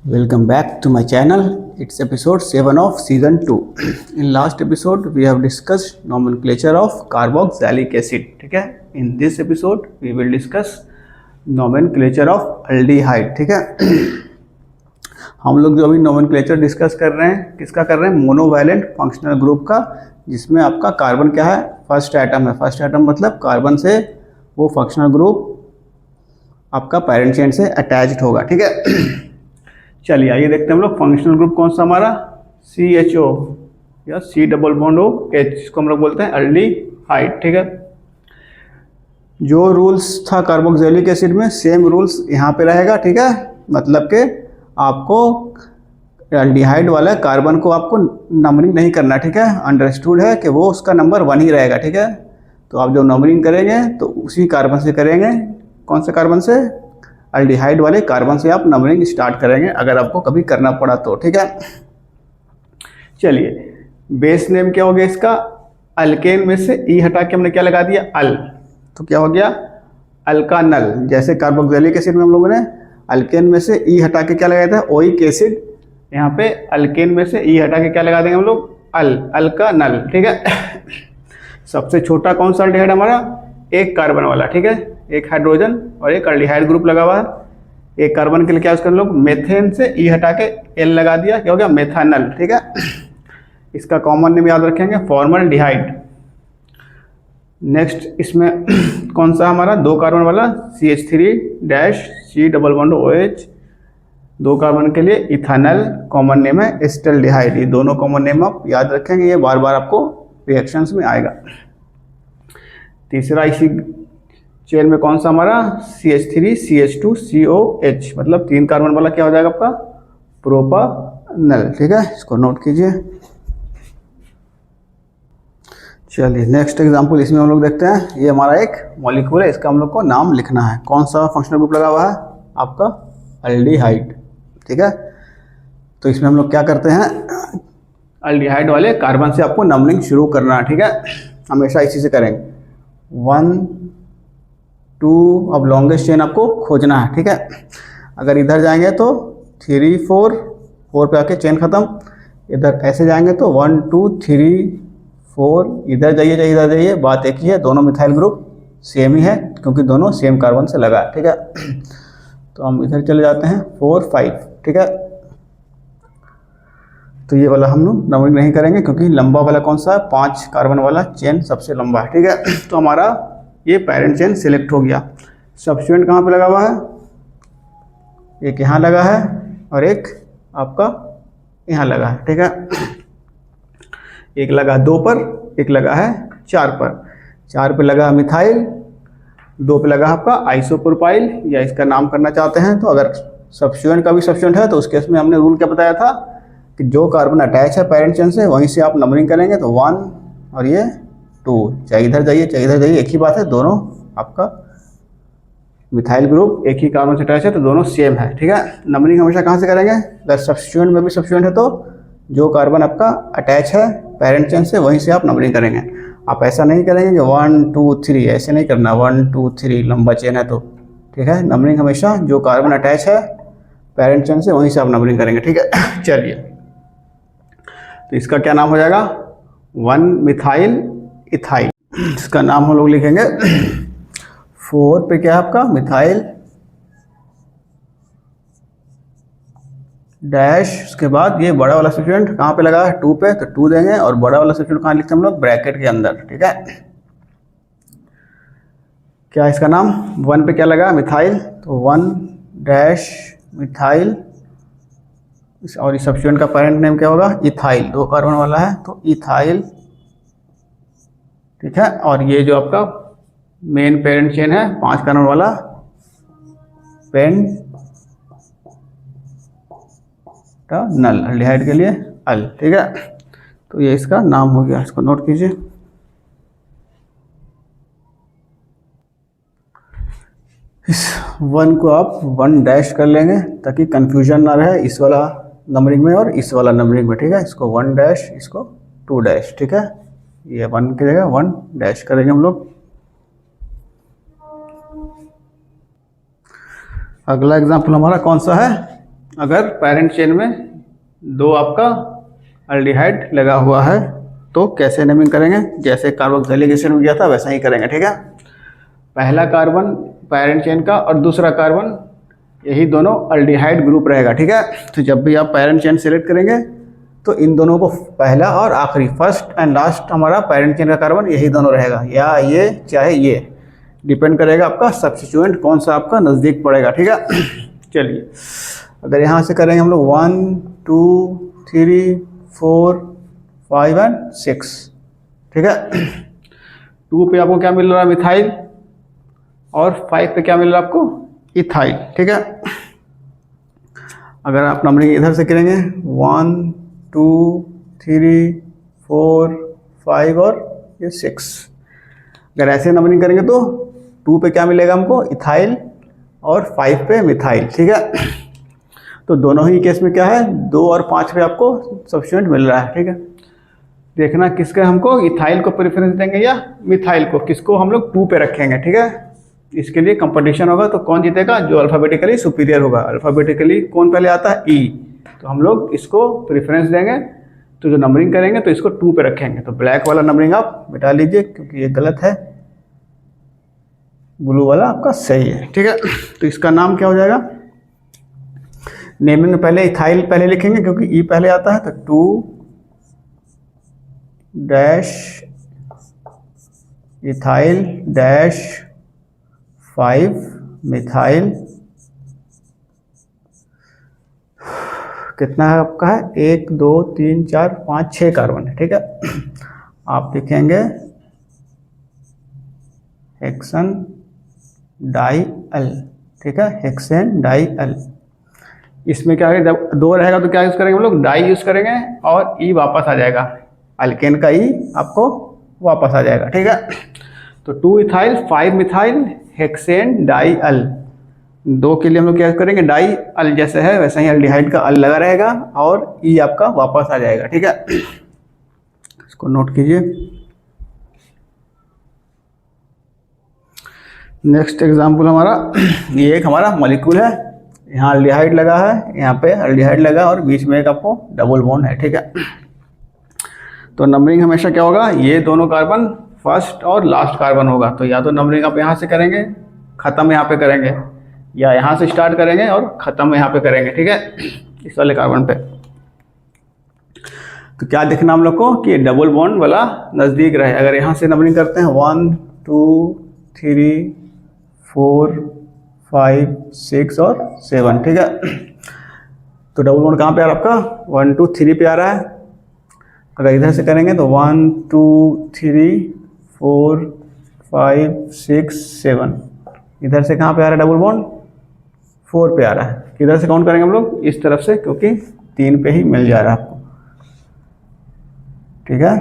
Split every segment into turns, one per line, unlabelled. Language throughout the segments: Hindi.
Welcome back to my channel. It's episode 7 of season 2. In last episode we have discussed nomenclature of carboxylic acid. ठीक है, in this episode we will discuss nomenclature of aldehyde. ठीक है, हम लोग जो अभी nomenclature डिस्कस कर रहे हैं किसका कर रहे हैं, मोनोवैलेंट फंक्शनल ग्रुप का, जिसमें आपका कार्बन क्या है, फर्स्ट एटम है. फर्स्ट एटम मतलब कार्बन से वो फंक्शनल ग्रुप आपका पेरेंट चेन से अटैच्ड होगा. ठीक है, चलिए आइए देखते हैं हम लोग फंक्शनल ग्रुप कौन सा हमारा, CHO या C double bond O H, इसको हम लोग बोलते हैं एल्डिहाइड. ठीक है, जो रूल्स था कार्बोक्सिलिक एसिड में सेम रूल्स यहाँ पे रहेगा. ठीक है, मतलब कि आपको एल्डिहाइड वाला कार्बन को आपको नंबरिंग नहीं करना. ठीक है, अंडरस्टूड है कि वो उसका नंबर 1 ही रहेगा. ठीक है, तो आप जो नंबरिंग करेंगे तो उसी कार्बन से करेंगे. कौन से कार्बन से, एल्डिहाइड वाले कार्बन से आप नंबरिंग स्टार्ट करेंगे अगर आपको कभी करना पड़ा तो. ठीक है, चलिए बेस नेम क्या हो गया इसका, अल्केन में से ई हटा के हमने क्या लगा दिया, अल, तो क्या हो गया अल्कानल. जैसे कार्बोक्सिलिक एसिड में हम लोगों ने अल्केन में से ई हटा के क्या लगाया था, ओइक एसिड, यहाँ पे अल्केन में से ई हटा के क्या लगा देंगे हम लोग, अल, अल्कानल. ठीक है, सबसे छोटा कौन सा एल्डिहाइड हमारा, एक कार्बन वाला. ठीक है, एक हाइड्रोजन और एक एल्डिहाइड ग्रुप लगा हुआ है. एक कार्बन के लिए क्या उसका हम लोग मेथेन से ई हटा के एल लगा दिया, क्या हो गया मेथानल. ठीक है, इसका कॉमन नेम याद रखेंगे फॉर्मल्डिहाइड. नेक्स्ट इसमें कौन सा हमारा, दो कार्बन वाला CH3- डबल बॉन्ड OH, दो कार्बन के लिए इथानल, कॉमन नेम है एस्टल्डिहाइड. ये दोनों कॉमन नेम आप याद रखेंगे, ये बार बार आपको रिएक्शंस में आएगा. तीसरा इसी चेन में कौन सा हमारा, CH3CH2COH, मतलब 3 कार्बन वाला क्या हो जाएगा आपका, प्रोपानल. ठीक है, इसको नोट कीजिए. चलिए नेक्स्ट एग्जांपल इसमें हम लोग देखते हैं. ये हमारा एक मॉलिक्यूल है, इसका हम लोग को नाम लिखना है. कौन सा फंक्शनल ग्रुप लगा हुआ है आपका, एल्डिहाइड. ठीक है, तो इसमें हम लोग क्या करते हैं, एल्डिहाइड वाले कार्बन से आपको नंबरिंग शुरू करना है. ठीक है, हमेशा इसी से करेंगे. 1 2, अब लॉन्गेस्ट चेन आपको खोजना है. ठीक है, अगर इधर जाएंगे तो 3 4 4 पे आके चेन खत्म. इधर ऐसे जाएंगे तो 1 2 3 4, इधर जाइए चाहे इधर जाइए, बात एक ही है, दोनों मिथाइल ग्रुप सेम ही है क्योंकि दोनों सेम कार्बन से लगा है. ठीक है, तो हम इधर चले जाते हैं 4 5. ठीक है, तो ये वाला हम लोग नंबरिंग नहीं करेंगे क्योंकि लंबा वाला कौन सा है, 5 कार्बन वाला चेन सबसे लंबा है. ठीक है, तो हमारा ये पेरेंट चेन सिलेक्ट हो गया. सब्स्टिट्यूएंट कहाँ पे लगा हुआ है, एक यहाँ लगा है और एक आपका यहाँ लगा है. ठीक है, एक लगा 2 पर, एक लगा है 4 पर. 4 पे लगा मिथाइल, 2 पे लगा आपका आइसोप्रोपाइल, या इसका नाम करना चाहते हैं तो अगर सब्स्टिट्यूएंट का भी सब्स्टिट्यूएंट है तो उस केस में हमने रूल क्या बताया था कि जो कार्बन अटैच है पेरेंट चेन से वहीं से आप नंबरिंग करेंगे. तो 1 और ये 2, चाहे इधर जाइए चाहे इधर जाइए, एक ही बात है, दोनों आपका मिथाइल ग्रुप एक ही कार्बन से अटैच है तो दोनों सेम है. ठीक है, नंबरिंग हमेशा कहाँ से करेंगे, अगर सब्स्टिट्यूएंट में भी सब्स्टिट्यूएंट है तो जो कार्बन आपका अटैच है पेरेंट चेन से वहीं से आप नंबरिंग करेंगे. आप ऐसा नहीं करेंगे कि 1 2 3, ऐसे नहीं करना, 1 2 3 लंबा चेन है तो. ठीक है, नंबरिंग हमेशा जो कार्बन अटैच है पेरेंट चेन से वहीं से आप नंबरिंग करेंगे. ठीक है, चलिए तो इसका क्या नाम हो जाएगा, 1 मिथाइल इथाइल. इसका नाम हम लोग लिखेंगे 4 पे क्या है आपका मिथाइल डैश, उसके बाद ये बड़ा वाला सब्स्टिट्यूएंट कहाँ पे लगा है, 2 पे, तो 2 देंगे और बड़ा वाला सब्स्टिट्यूएंट कहाँ लिखते हैं हम लोग, ब्रैकेट के अंदर. ठीक है, क्या इसका नाम, 1 पे क्या लगा मिथाइल, तो 1 डैश मिथाइल, और इस सब्स्टिट्यूएंट का पेरेंट नेम क्या होगा, इथाइल, 2 कार्बन वाला है तो इथाइल. ठीक है, और ये जो आपका मेन पेरेंट चेन है 5 कार्बन वाला पेंटानल, एल्डिहाइड के लिए अल. ठीक है, तो ये इसका नाम हो गया, इसको नोट कीजिए. इस 1 को आप 1 डैश कर लेंगे ताकि कंफ्यूजन ना रहे इस वाला नंबरिंग में और इस वाला नंबरिंग में. ठीक है, इसको 1 डैश, इसको 2 डैश. ठीक है, ये 1 की जगह 1 डैश करेंगे हम लोग. अगला एग्जाम्पल हमारा कौन सा है, अगर पैरेंट चेन में दो आपका अल्डिहाइड लगा हुआ है तो कैसे नेमिंग करेंगे, जैसे कार्बोक्सिलिक एसिड में किया था वैसा ही करेंगे, ठीक है। पहला कार्बन पैरेंट चेन का और दूसरा कार्बन, यही दोनों अल्डिहाइड ग्रुप रहेगा, ठीक है। तो जब भी आप पैरेंट चेन सेलेक्ट करेंगे तो इन दोनों को पहला और आखिरी, फर्स्ट एंड लास्ट हमारा पैरेंट चेन का कार्बन यही दोनों रहेगा, या ये चाहे ये, डिपेंड करेगा आपका सब्स्टिट्यूएंट कौन सा आपका नज़दीक पड़ेगा, ठीक है। चलिए अगर यहाँ से करेंगे हम लोग 1 2 3 4 5 एंड 6, ठीक है। 2 पे आपको क्या मिल रहा है, मिथाइल, और 5 पे क्या मिल रहा है आपको, इथाइल, ठीक है। अगर आप नंबरिंग इधर से करेंगे 1 2 3 4 5 और ये 6, अगर ऐसे नंबरिंग करेंगे तो 2 पे क्या मिलेगा हमको, इथाइल, और 5 पे मिथाइल, ठीक है। तो दोनों ही केस में क्या है, 2 और 5 पे आपको सब्स्टिट्यूएंट मिल रहा है, ठीक है। देखना किसका हमको, इथाइल को प्रेफरेंस देंगे या मिथाइल को, किसको हम लोग 2 पे रखेंगे, ठीक है। इसके लिए कंपटीशन होगा तो कौन जीतेगा, जो अल्फ़ाबेटिकली सुपीरियर होगा। अल्फ़ाबेटिकली कौन पहले आता है, ई, तो हम लोग इसको प्रेफरेंस देंगे, तो जो नंबरिंग करेंगे तो इसको 2 पे रखेंगे। तो ब्लैक वाला नंबरिंग आप मिटा लीजिए क्योंकि ये गलत है, ब्लू वाला आपका सही है, ठीक है। तो इसका नाम क्या हो जाएगा, नेमिंग में पहले इथाइल पहले लिखेंगे क्योंकि ई पहले आता है, तो 2 डैश इथाइल डैश 5 मिथाइल, कितना है आपका है, 1 2 3 4 5 6 कार्बन है, ठीक है। आप लिखेंगे हेक्सन डाइअल, ठीक है, हेक्सेन डाइअल। इसमें क्या है, जब 2 रहेगा तो क्या यूज़ करेंगे हम लोग, डाई यूज़ करेंगे, और ई वापस आ जाएगा, अल्केन का ई आपको वापस आ जाएगा, ठीक है। तो 2 इथाइल 5 मिथाइल हेक्सेन डाइअल, 2 के लिए हम लोग क्या करेंगे, डाई अल जैसे है वैसा ही अल्डिहाइड का अल लगा रहेगा और ई आपका वापस आ जाएगा, ठीक है। इसको नोट कीजिए। नेक्स्ट एग्जाम्पल हमारा, ये एक हमारा मॉलिक्यूल है, यहाँ अल्डिहाइड लगा है, यहाँ पे अल्डिहाइड लगा और बीच में एक आपको डबल बॉन्ड है, ठीक है। तो नंबरिंग हमेशा क्या होगा, ये दोनों कार्बन फर्स्ट और लास्ट कार्बन होगा, तो या तो नंबरिंग आप यहाँ से करेंगे, ख़त्म यहाँ पे करेंगे, या यहाँ से स्टार्ट करेंगे और ख़त्म यहाँ पे करेंगे, ठीक है, इस वाले कार्बन पे। तो क्या देखना हम लोग को कि डबल बॉन्ड वाला नज़दीक रहे। अगर यहाँ से नंबरिंग करते हैं 1 2 3 4 5 6 और 7, ठीक है। तो डबल बॉन्ड कहाँ पे आ रहा है आपका, 1 2 3 पे आ रहा है। अगर इधर से करेंगे तो 1 2 3 4 5 6 7, इधर से कहाँ पे आ रहा है डबल बॉन्ड, 4 पे आ रहा है। इधर से काउंट करेंगे हम लोग इस तरफ से, क्योंकि 3 पे ही मिल जा रहा है आपको, ठीक है।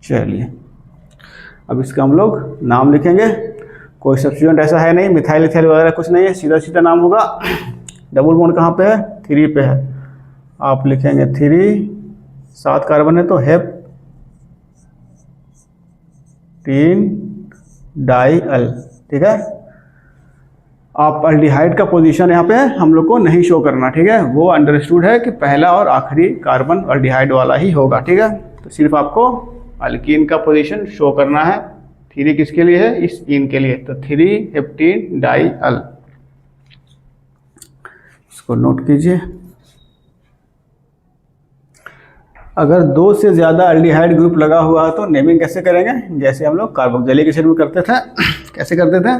चलिए अब इसका हम लोग नाम लिखेंगे, कोई सब्स्टिट्यूएंट ऐसा है नहीं, मिथाइल इथाइल वगैरह कुछ नहीं है, सीधा सीधा नाम होगा। डबल बॉन्ड कहाँ पे है, 3 पे है, आप लिखेंगे 3, 7 कार्बन है तो हेप 3 डाइअल, ठीक है। आप अल्डिहाइड का पोजीशन यहाँ पे हम लोग को नहीं शो करना, ठीक है, वो अंडरस्टूड है कि पहला और आखिरी कार्बन अल्डिहाइड वाला ही होगा, ठीक है। तो सिर्फ आपको अल्कीन का पोजीशन शो करना है। 3 किसके लिए है, इस इन के लिए, तो 3 हेप्टीन डाइअल, इसको नोट कीजिए। अगर 2 से ज़्यादा अल्डिहाइड ग्रुप लगा हुआ है तो नेमिंग कैसे करेंगे, जैसे हम लोग कार्बोक्सिलिक एसिड में करते थे, कैसे करते थे।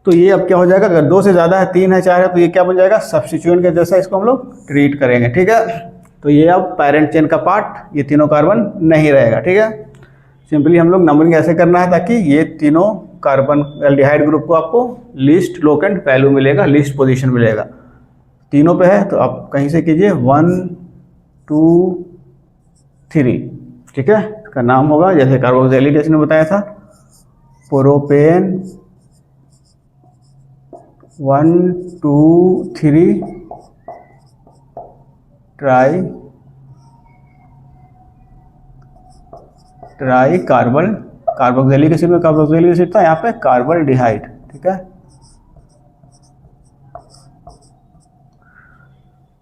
तो ये अब क्या हो जाएगा, अगर 2 से ज़्यादा है, 3 है, 4 है, तो ये क्या बन जाएगा, सब्स्टिट्यूएंट के जैसा इसको हम लोग ट्रीट करेंगे, ठीक है। तो ये अब पैरेंट चेन का पार्ट, ये तीनों कार्बन नहीं रहेगा, ठीक है। सिंपली हम लोग नंबरिंग ऐसे करना है ताकि ये तीनों कार्बन अल्डिहाइड ग्रुप को आपको लीस्ट लोकेंट वैल्यू मिलेगा, लीस्ट पोजीशन मिलेगा। तीनों पे है तो आप कहीं से कीजिए 1 2 3, ठीक है। इसका नाम होगा जैसे कार्बोक्सिलिक एसिड ने बताया था, propane 1 2 3 tri carbon, carboxylic acid में कार्बोक्सिलिक एसिड था, यहाँ पे कार्बल्डिहाइड, ठीक है।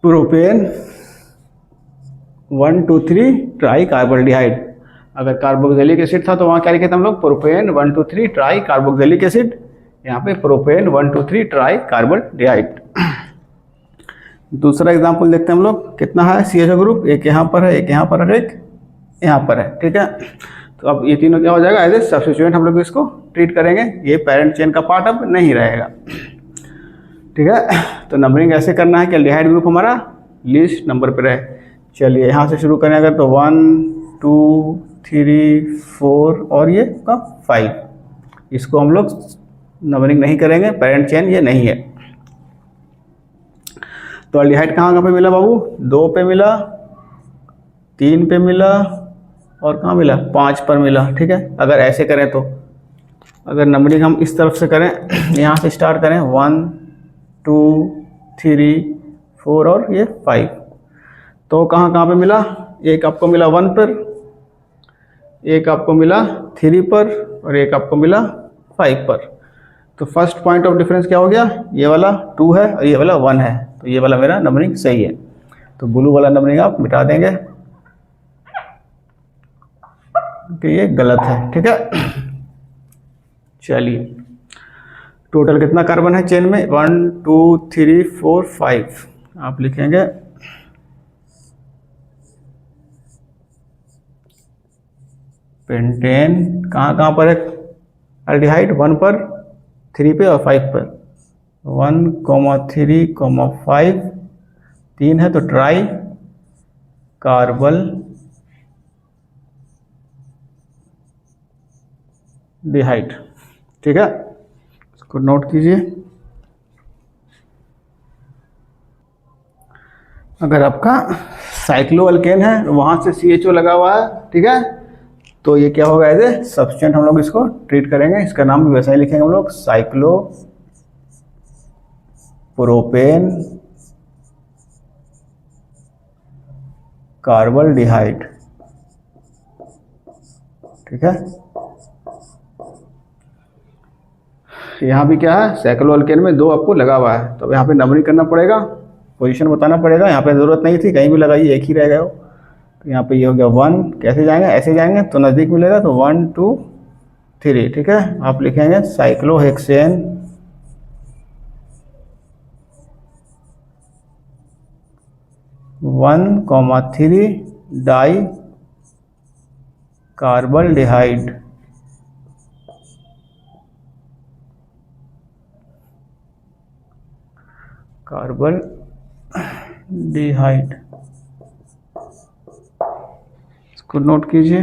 Propane 1,2,3 tricarbaldehyde. अगर कार्बोक्सिलिक एसिड था तो वहाँ क्या लिखे थे हम लोग, प्रोपेन 1,2,3 ट्राई कार्बोक्सिलिक एसिड, यहाँ पे प्रोपेन 1,2,3 ट्राई कार्बोल्डिहाइड। दूसरा एग्जाम्पल देखते हैं हम लोग, कितना है CHO ग्रुप, एक यहाँ पर है, एक यहाँ पर है, एक यहाँ पर है, ठीक है। तो अब ये तीनों क्या हो जाएगा, एज ए सब्स्टिट्यूएंट हम लोग इसको ट्रीट करेंगे, ये पेरेंट चेन का पार्ट अब नहीं रहेगा, ठीक है। तो नंबरिंग ऐसे करना है कि एल्डिहाइड ग्रुप हमारा लीस्ट नंबर पर रहे। चलिए यहाँ से शुरू करें अगर, तो 1, 2, 3, 4 और ये का 5, इसको हम लोग नंबरिंग नहीं करेंगे, पेरेंट चेन ये नहीं है। तो एल्डिहाइड कहाँ पे मिला बाबू, 2 पे मिला, 3 पे मिला और कहाँ मिला, 5 पर मिला, ठीक है। अगर ऐसे करें तो, अगर नंबरिंग हम इस तरफ से करें, यहाँ से स्टार्ट करें 1, 2, 3, 4 और ये 5, तो कहाँ कहाँ पे मिला, एक आपको मिला 1 पर, एक आपको मिला 3 पर और एक आपको मिला 5 पर। तो फर्स्ट पॉइंट ऑफ डिफरेंस क्या हो गया, ये वाला 2 है और ये वाला 1 है, तो ये वाला मेरा नंबरिंग सही है। तो ब्लू वाला नंबरिंग आप मिटा देंगे कि ये गलत है, ठीक है। चलिए टोटल कितना कार्बन है चेन में, 1, 2, 3, 4, 5, आप लिखेंगे पेंटेन कहाँ कहाँ पर है एल्डिहाइड, 1 पर, 3 पे और 5 पर, 1, 3, 5, 3 है तो ट्राई कार्बल डिहाइड, ठीक है। इसको नोट कीजिए। अगर आपका साइक्लोअल्केन है वहाँ से CHO लगा हुआ है, ठीक है, तो ये क्या होगा, एज ए सब्सटेंट हम लोग इसको ट्रीट करेंगे। इसका नाम भी वैसा ही लिखेंगे हम लोग, साइक्लो प्रोपेन कार्बल्डिहाइड, ठीक है। यहाँ भी क्या है, साइक्लोअल्केन में 2 आपको लगा हुआ है, तो यहाँ पे नंबरिंग करना पड़ेगा, पोजीशन बताना पड़ेगा। यहाँ पे ज़रूरत नहीं थी, कहीं भी लगाइए, एक ही रह गया हो। तो यहाँ पे ये हो गया 1, कैसे जाएंगे, ऐसे जाएंगे तो नज़दीक मिलेगा, तो 1, 2, 3, ठीक है। आप लिखेंगे साइक्लोहेक्सेन 1,3 डाई कार्बल्डिहाइड, कार्बल्डिहाइड, इसको नोट कीजिए।